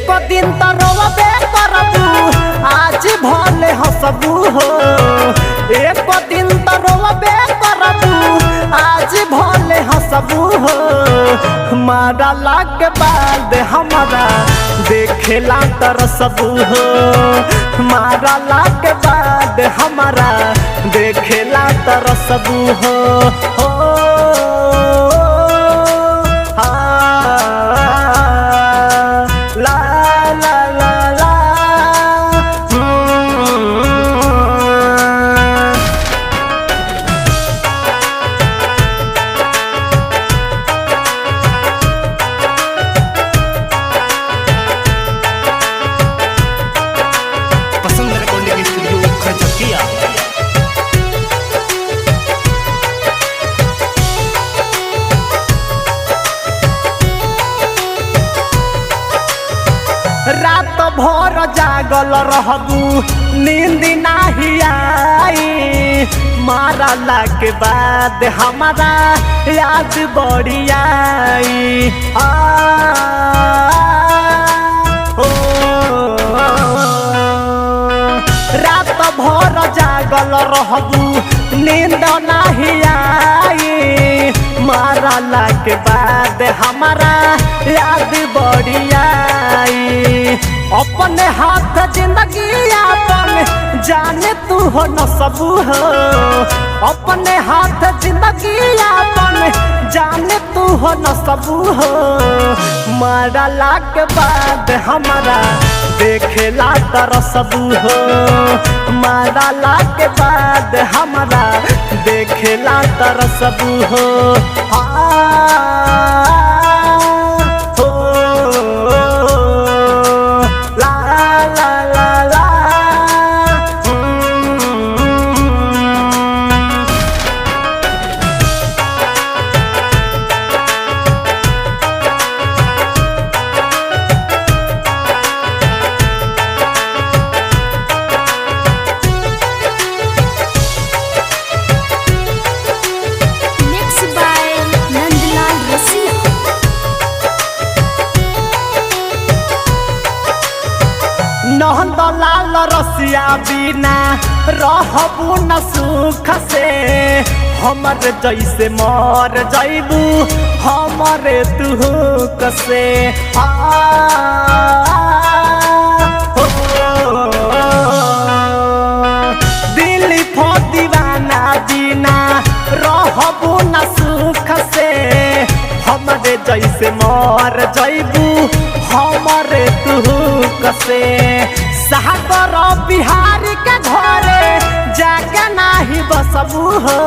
एक दिन तो रोबे करबू आज भले हंसबू हो। एक दिन तो रोबे करबू आज भले हंसबू हो। मारा लाग बाद हमारा देखेला तरसबू हो। मारा लाग बाद हमारा देखेला तरसबू हो। रात भर जागल रहबू नींद नाही आई। मारला के बाद हमारा याद बड़ी आई। रात भर जागल रहबू नींद नाही आई। मारला के बाद हमारा याद बड़ी आई। अपने हाथ जिंदगी अपन जाने तू हो न सबू हो। अपने हाथ जिंदगी अपन जाने तू हो न सबू हो। मरला के बाद हमारा देखेला तरसबू हो। मरला के बाद हमारा देखेला तरसबू हो। नंदलाल रसिया बिना रहबू न सुख से। हमर जैसे मर जैबू हमरे तू कसे। दिल फो दीवाना बिना रहबू न सुख से। हमरे जैसे मर जैबू हमरे तू कसे। सागर बिहारी के घरे जाके नाही बसबू हो।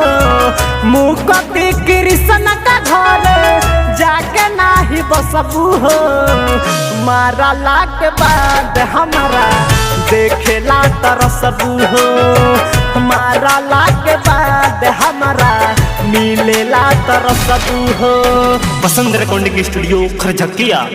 मुकती कृष्ण के घरे जाके नाही बसबू हो। मारला के बाद हमारा देखेला तरसबू हो। मारला के बाद हमारा मिलेला तरसबू हो। बसंत रिकॉर्डिंग स्टूडियो खरझकिया।